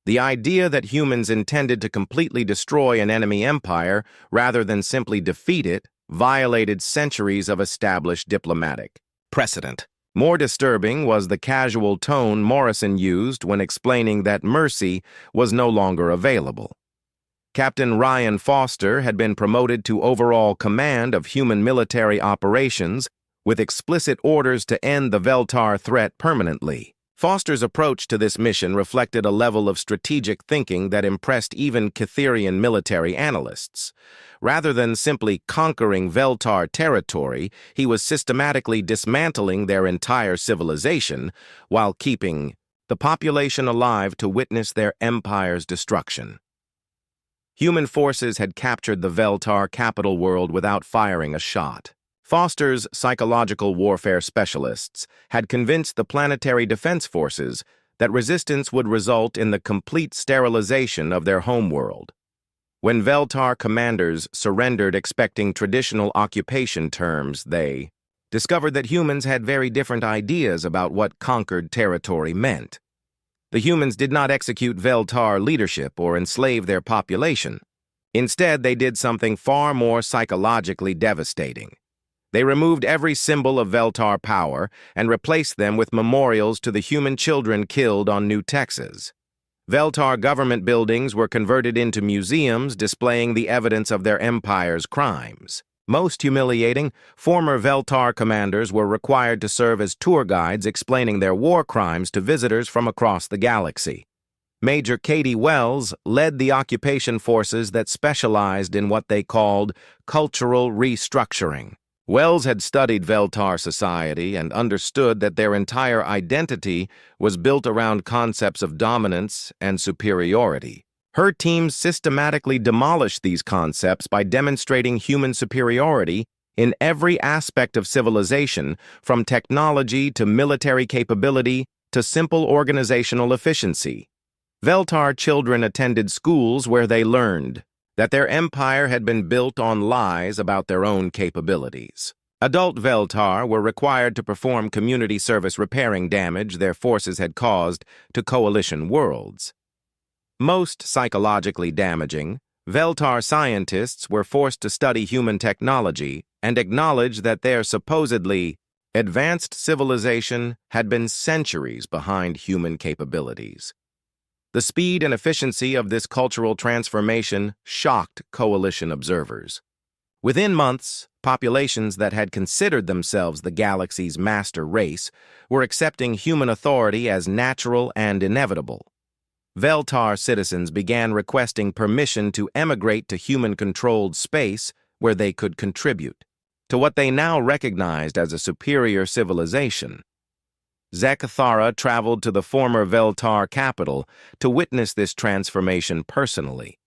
The idea that humans intended to completely destroy an enemy empire rather than simply defeat it violated centuries of established diplomatic precedent. More disturbing was the casual tone Morrison used when explaining that mercy was no longer available. Captain Ryan Foster had been promoted to overall command of human military operations with explicit orders to end the Veltar threat permanently. Foster's approach to this mission reflected a level of strategic thinking that impressed even Catherian military analysts. Rather than simply conquering Veltar territory, he was systematically dismantling their entire civilization while keeping the population alive to witness their empire's destruction. Human forces had captured the Veltar capital world without firing a shot. Foster's psychological warfare specialists had convinced the planetary defense forces that resistance would result in the complete sterilization of their homeworld. When Veltar commanders surrendered expecting traditional occupation terms, they discovered that humans had very different ideas about what conquered territory meant. The humans did not execute Veltar leadership or enslave their population. Instead, they did something far more psychologically devastating. They removed every symbol of Veltar power and replaced them with memorials to the human children killed on New Texas. Veltar government buildings were converted into museums displaying the evidence of their empire's crimes. Most humiliating, former Veltar commanders were required to serve as tour guides explaining their war crimes to visitors from across the galaxy. Major Katie Wells led the occupation forces that specialized in what they called cultural restructuring. Wells had studied Veltar society and understood that their entire identity was built around concepts of dominance and superiority. Her team systematically demolished these concepts by demonstrating human superiority in every aspect of civilization, from technology to military capability to simple organizational efficiency. Veltar children attended schools where they learned that their empire had been built on lies about their own capabilities. Adult Veltar were required to perform community service repairing damage their forces had caused to coalition worlds. Most psychologically damaging, Veltar scientists were forced to study human technology and acknowledge that their supposedly advanced civilization had been centuries behind human capabilities. The speed and efficiency of this cultural transformation shocked coalition observers. Within months, populations that had considered themselves the galaxy's master race were accepting human authority as natural and inevitable. Veltar citizens began requesting permission to emigrate to human-controlled space where they could contribute to what they now recognized as a superior civilization. Zekathara traveled to the former Veltar capital to witness this transformation personally.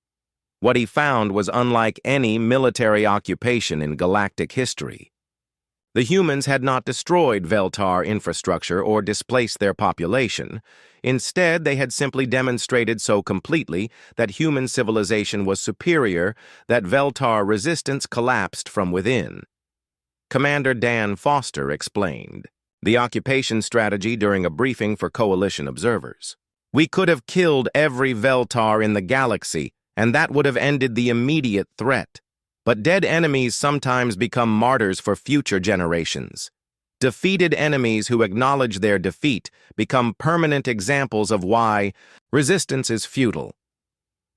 What he found was unlike any military occupation in galactic history. The humans had not destroyed Veltar infrastructure or displaced their population. Instead, they had simply demonstrated so completely that human civilization was superior that Veltar resistance collapsed from within. Commander Dan Foster explained the occupation strategy during a briefing for coalition observers. We could have killed every Veltar in the galaxy, and that would have ended the immediate threat. But dead enemies sometimes become martyrs for future generations. Defeated enemies who acknowledge their defeat become permanent examples of why resistance is futile.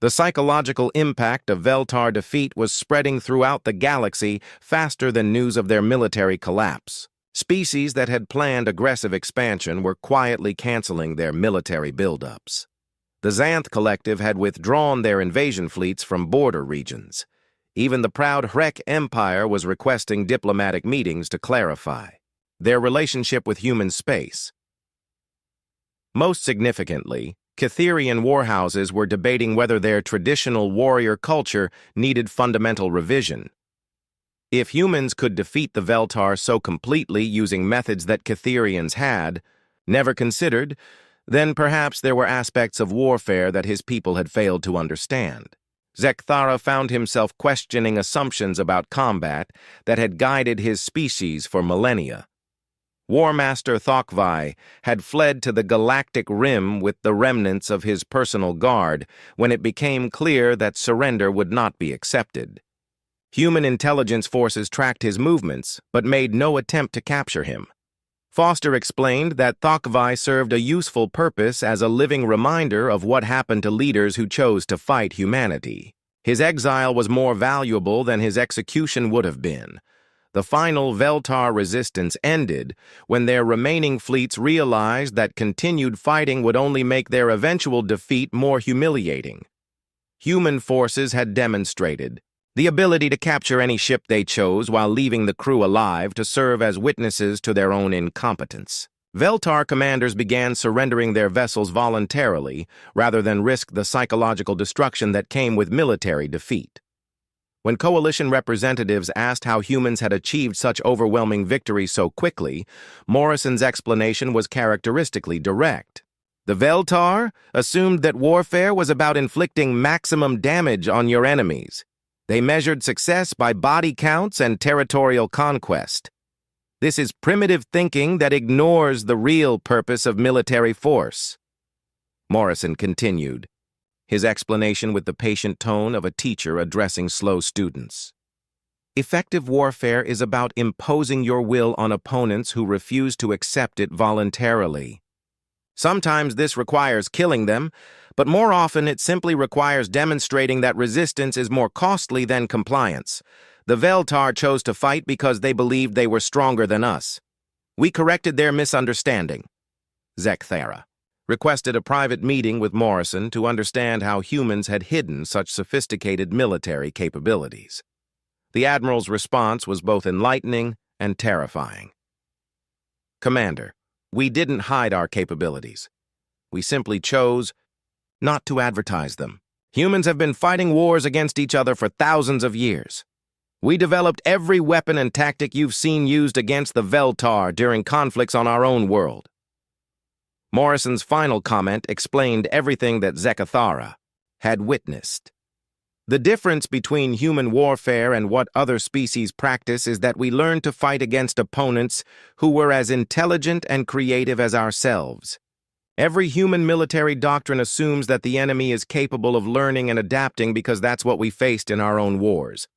The psychological impact of Veltar defeat was spreading throughout the galaxy faster than news of their military collapse. Species that had planned aggressive expansion were quietly canceling their military buildups. The Xanth Collective had withdrawn their invasion fleets from border regions. Even the proud Hrek Empire was requesting diplomatic meetings to clarify their relationship with human space. Most significantly, Catherian warhouses were debating whether their traditional warrior culture needed fundamental revision. If humans could defeat the Veltar so completely using methods that Catherians had never considered, then perhaps there were aspects of warfare that his people had failed to understand. Zekthara found himself questioning assumptions about combat that had guided his species for millennia. War Master Thokvai had fled to the galactic rim with the remnants of his personal guard when it became clear that surrender would not be accepted. Human intelligence forces tracked his movements, but made no attempt to capture him. Foster explained that Thokvai served a useful purpose as a living reminder of what happened to leaders who chose to fight humanity. His exile was more valuable than his execution would have been. The final Veltar resistance ended when their remaining fleets realized that continued fighting would only make their eventual defeat more humiliating. Human forces had demonstrated the ability to capture any ship they chose while leaving the crew alive to serve as witnesses to their own incompetence. Veltar commanders began surrendering their vessels voluntarily rather than risk the psychological destruction that came with military defeat. When Coalition representatives asked how humans had achieved such overwhelming victory so quickly, Morrison's explanation was characteristically direct. The Veltar assumed that warfare was about inflicting maximum damage on your enemies. They measured success by body counts and territorial conquest. This is primitive thinking that ignores the real purpose of military force. Morrison continued, his explanation with the patient tone of a teacher addressing slow students. Effective warfare is about imposing your will on opponents who refuse to accept it voluntarily. Sometimes this requires killing them, but more often it simply requires demonstrating that resistance is more costly than compliance. The Veltar chose to fight because they believed they were stronger than us. We corrected their misunderstanding. Zekthara requested a private meeting with Morrison to understand how humans had hidden such sophisticated military capabilities. The Admiral's response was both enlightening and terrifying. Commander, we didn't hide our capabilities. We simply chose not to advertise them. Humans have been fighting wars against each other for thousands of years. We developed every weapon and tactic you've seen used against the Veltar during conflicts on our own world. Morrison's final comment explained everything that Zekthara had witnessed. The difference between human warfare and what other species practice is that we learn to fight against opponents who were as intelligent and creative as ourselves. Every human military doctrine assumes that the enemy is capable of learning and adapting because that's what we faced in our own wars.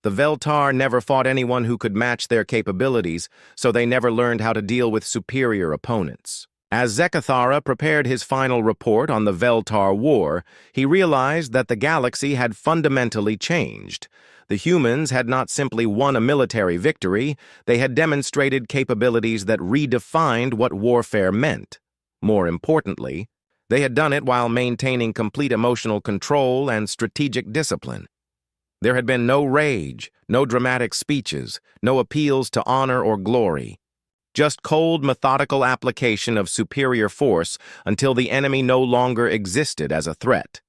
The Veltar never fought anyone who could match their capabilities, so they never learned how to deal with superior opponents. As Zekthara prepared his final report on the Veltar War, he realized that the galaxy had fundamentally changed. The humans had not simply won a military victory, they had demonstrated capabilities that redefined what warfare meant. More importantly, they had done it while maintaining complete emotional control and strategic discipline. There had been no rage, no dramatic speeches, no appeals to honor or glory. Just cold, methodical application of superior force until the enemy no longer existed as a threat.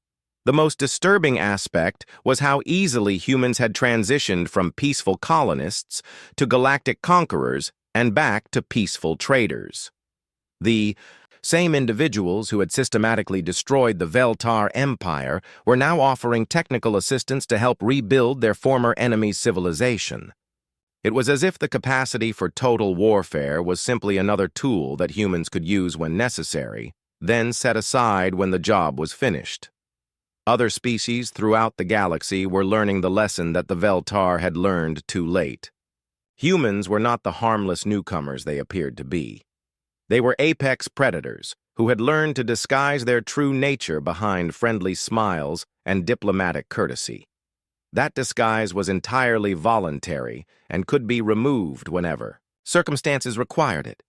The most disturbing aspect was how easily humans had transitioned from peaceful colonists to galactic conquerors and back to peaceful traders. The same individuals who had systematically destroyed the Veltar Empire were now offering technical assistance to help rebuild their former enemy's civilization. It was as if the capacity for total warfare was simply another tool that humans could use when necessary, then set aside when the job was finished. Other species throughout the galaxy were learning the lesson that the Veltar had learned too late. Humans were not the harmless newcomers they appeared to be. They were apex predators who had learned to disguise their true nature behind friendly smiles and diplomatic courtesy. That disguise was entirely voluntary and could be removed whenever circumstances required it.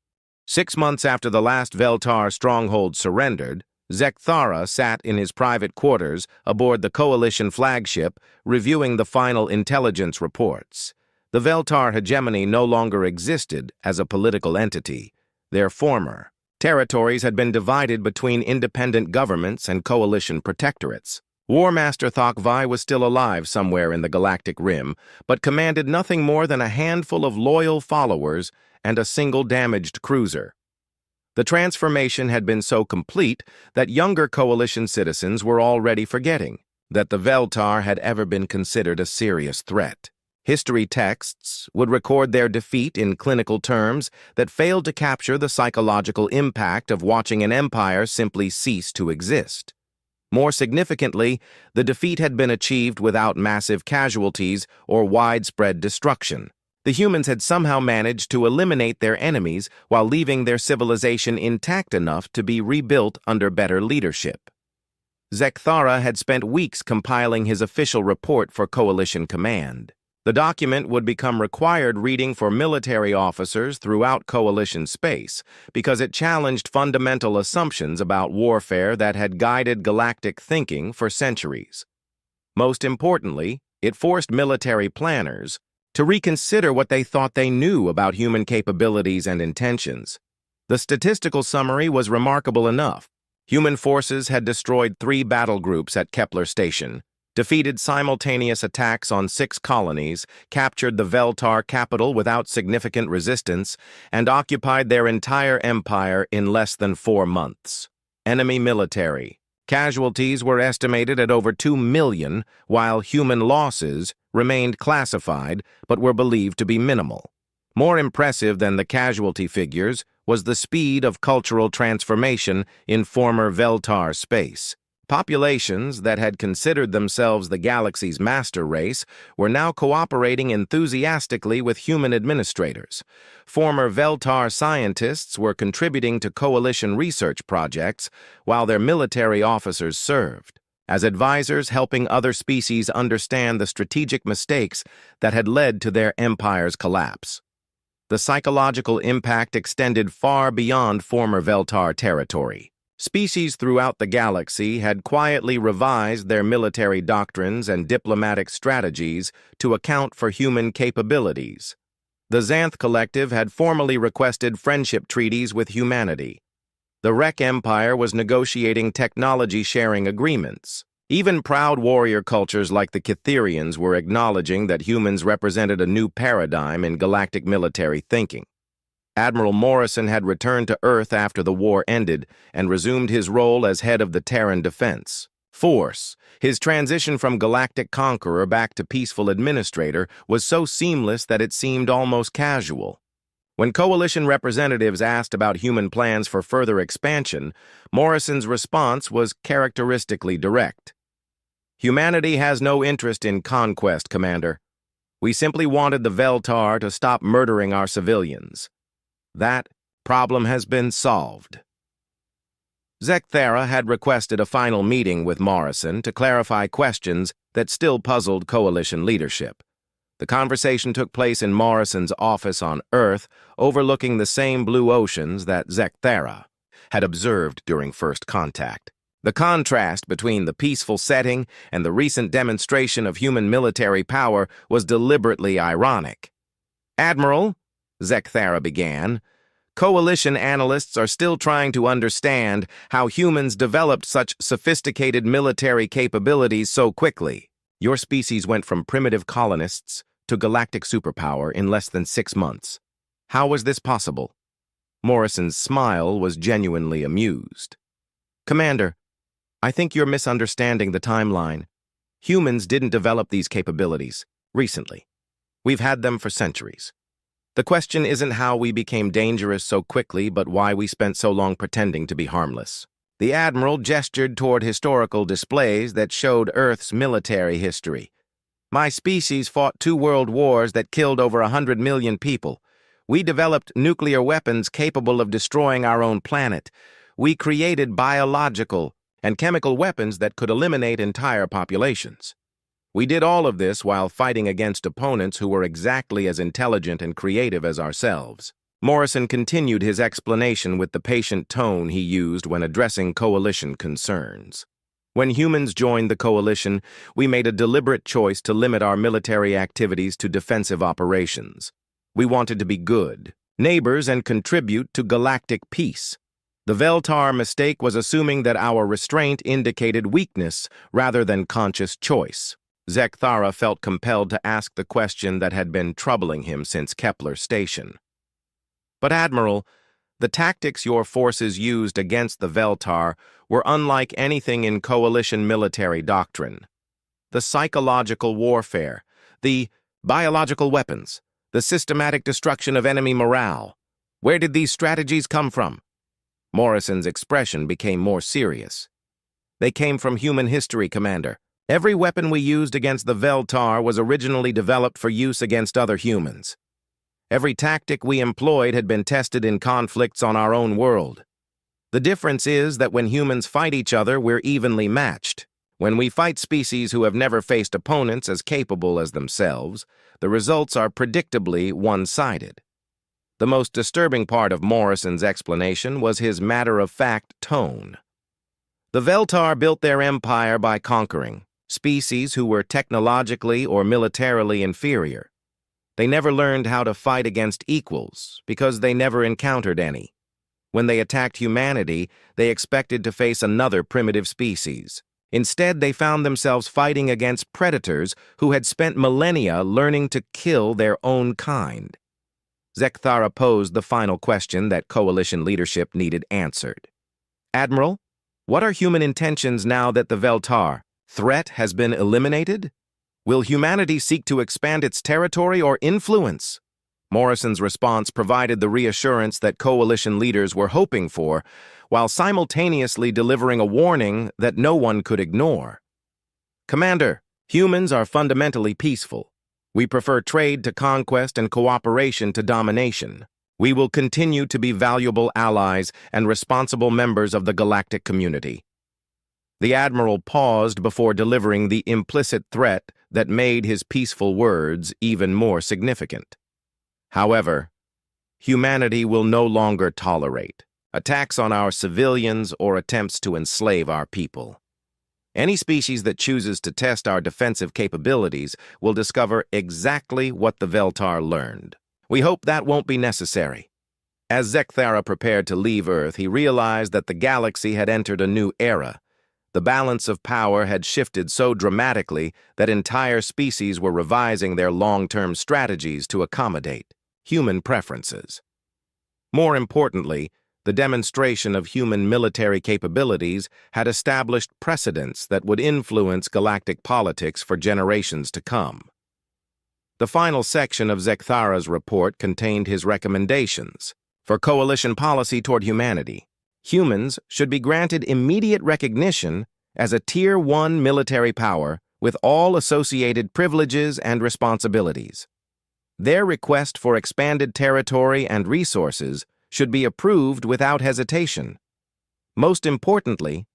6 months after the last Veltar stronghold surrendered, Zekthara sat in his private quarters aboard the Coalition flagship, reviewing the final intelligence reports. The Veltar hegemony no longer existed as a political entity. Their former territories had been divided between independent governments and coalition protectorates. War Master Thokvai was still alive somewhere in the Galactic Rim, but commanded nothing more than a handful of loyal followers and a single damaged cruiser. The transformation had been so complete that younger coalition citizens were already forgetting that the Veltar had ever been considered a serious threat. History texts would record their defeat in clinical terms that failed to capture the psychological impact of watching an empire simply cease to exist. More significantly, the defeat had been achieved without massive casualties or widespread destruction. The humans had somehow managed to eliminate their enemies while leaving their civilization intact enough to be rebuilt under better leadership. Zekthara had spent weeks compiling his official report for Coalition Command. The document would become required reading for military officers throughout Coalition space because it challenged fundamental assumptions about warfare that had guided galactic thinking for centuries. Most importantly, it forced military planners to reconsider what they thought they knew about human capabilities and intentions. The statistical summary was remarkable enough. Human forces had destroyed 3 battle groups at Kepler Station, defeated simultaneous attacks on 6 colonies, captured the Veltar capital without significant resistance, and occupied their entire empire in less than 4 months. Enemy military casualties were estimated at over 2 million, while human losses remained classified but were believed to be minimal. More impressive than the casualty figures was the speed of cultural transformation in former Veltar space. Populations that had considered themselves the galaxy's master race were now cooperating enthusiastically with human administrators. Former Veltar scientists were contributing to coalition research projects, while their military officers served as advisors, helping other species understand the strategic mistakes that had led to their empire's collapse. The psychological impact extended far beyond former Veltar territory. Species throughout the galaxy had quietly revised their military doctrines and diplomatic strategies to account for human capabilities. The Xanth Collective had formally requested friendship treaties with humanity. The Rek Empire was negotiating technology-sharing agreements. Even proud warrior cultures like the Kitherians were acknowledging that humans represented a new paradigm in galactic military thinking. Admiral Morrison had returned to Earth after the war ended and resumed his role as head of the Terran Defense Force. His transition from galactic conqueror back to peaceful administrator was so seamless that it seemed almost casual. When Coalition representatives asked about human plans for further expansion, Morrison's response was characteristically direct. "Humanity has no interest in conquest, Commander. We simply wanted the Veltar to stop murdering our civilians. That problem has been solved." Zekthara had requested a final meeting with Morrison to clarify questions that still puzzled Coalition leadership. The conversation took place in Morrison's office on Earth, overlooking the same blue oceans that Zekthara had observed during first contact. The contrast between the peaceful setting and the recent demonstration of human military power was deliberately ironic. "Admiral," Zekthara began, "Coalition analysts are still trying to understand how humans developed such sophisticated military capabilities so quickly. Your species went from primitive colonists to galactic superpower in less than 6 months. How was this possible?" Morrison's smile was genuinely amused. "Commander, I think you're misunderstanding the timeline. Humans didn't develop these capabilities recently. We've had them for centuries. The question isn't how we became dangerous so quickly, but why we spent so long pretending to be harmless." The Admiral gestured toward historical displays that showed Earth's military history. "My species fought 2 world wars that killed over 100 million people. We developed nuclear weapons capable of destroying our own planet. We created biological and chemical weapons that could eliminate entire populations. We did all of this while fighting against opponents who were exactly as intelligent and creative as ourselves. Morrison continued his explanation with the patient tone he used when addressing coalition concerns. When humans joined the coalition, we made a deliberate choice to limit our military activities to defensive operations. We wanted to be good neighbors and contribute to galactic peace. The Veltar mistake was assuming that our restraint indicated weakness rather than conscious choice. Zekthara felt compelled to ask the question that had been troubling him since Kepler Station. But Admiral, the tactics your forces used against the Veltar were unlike anything in coalition military doctrine. The psychological warfare, the biological weapons, the systematic destruction of enemy morale. Where did these strategies come from? Morrison's expression became more serious. They came from human history, Commander. Every weapon we used against the Veltar was originally developed for use against other humans. Every tactic we employed had been tested in conflicts on our own world. The difference is that when humans fight each other, we're evenly matched. When we fight species who have never faced opponents as capable as themselves, the results are predictably one-sided. The most disturbing part of Morrison's explanation was his matter-of-fact tone. The Veltar built their empire by conquering species who were technologically or militarily inferior. They never learned how to fight against equals because they never encountered any. When they attacked humanity, they expected to face another primitive species. Instead, they found themselves fighting against predators who had spent millennia learning to kill their own kind. Zekthara posed the final question that coalition leadership needed answered. Admiral, what are human intentions now that the Veltar threat has been eliminated? Will humanity seek to expand its territory or influence? Morrison's response provided the reassurance that coalition leaders were hoping for, while simultaneously delivering a warning that no one could ignore. Commander, humans are fundamentally peaceful. We prefer trade to conquest and cooperation to domination. We will continue to be valuable allies and responsible members of the galactic community. The Admiral paused before delivering the implicit threat that made his peaceful words even more significant. However, humanity will no longer tolerate attacks on our civilians or attempts to enslave our people. Any species that chooses to test our defensive capabilities will discover exactly what the Veltar learned. We hope that won't be necessary. As Zekthara prepared to leave Earth, he realized that the galaxy had entered a new era. The balance of power had shifted so dramatically that entire species were revising their long-term strategies to accommodate human preferences. More importantly, the demonstration of human military capabilities had established precedents that would influence galactic politics for generations to come. The final section of Zekthara's report contained his recommendations for coalition policy toward humanity. Humans should be granted immediate recognition as a Tier 1 military power with all associated privileges and responsibilities. Their request for expanded territory and resources should be approved without hesitation. Most importantly,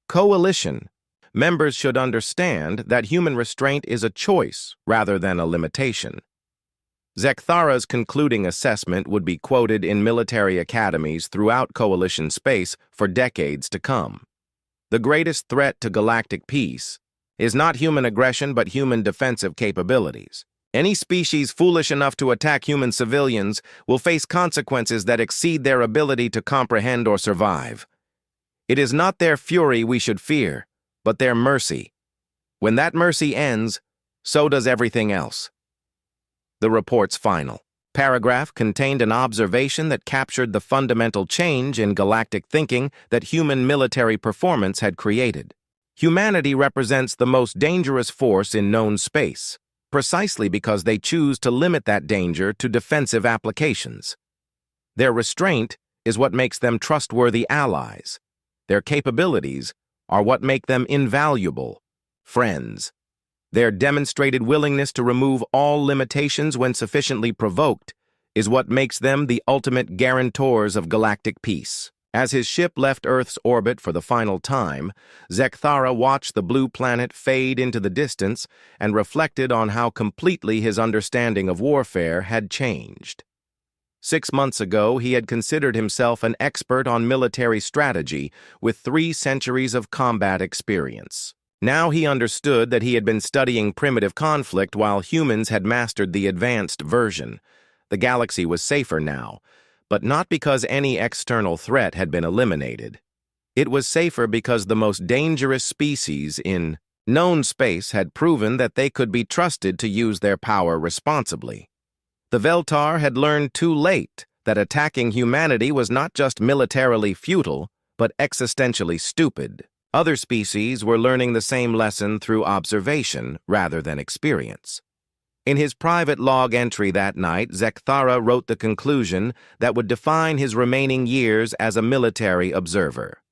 coalition members should understand that human restraint is a choice rather than a limitation. Zekthara's concluding assessment would be quoted in military academies throughout coalition space for decades to come. The greatest threat to galactic peace is not human aggression but human defensive capabilities. Any species foolish enough to attack human civilians will face consequences that exceed their ability to comprehend or survive. It is not their fury we should fear, but their mercy. When that mercy ends, so does everything else. The report's final paragraph contained an observation that captured the fundamental change in galactic thinking that human military performance had created. Humanity represents the most dangerous force in known space, precisely because they choose to limit that danger to defensive applications. Their restraint is what makes them trustworthy allies. Their capabilities are what make them invaluable friends. Their demonstrated willingness to remove all limitations when sufficiently provoked is what makes them the ultimate guarantors of galactic peace. As his ship left Earth's orbit for the final time, Zekthara watched the blue planet fade into the distance and reflected on how completely his understanding of warfare had changed. 6 months ago, he had considered himself an expert on military strategy with 3 centuries of combat experience. Now he understood that he had been studying primitive conflict while humans had mastered the advanced version. The galaxy was safer now, but not because any external threat had been eliminated. It was safer because the most dangerous species in known space had proven that they could be trusted to use their power responsibly. The Veltar had learned too late that attacking humanity was not just militarily futile, but existentially stupid. Other species were learning the same lesson through observation rather than experience. In his private log entry that night, Zekthara wrote the conclusion that would define his remaining years as a military observer.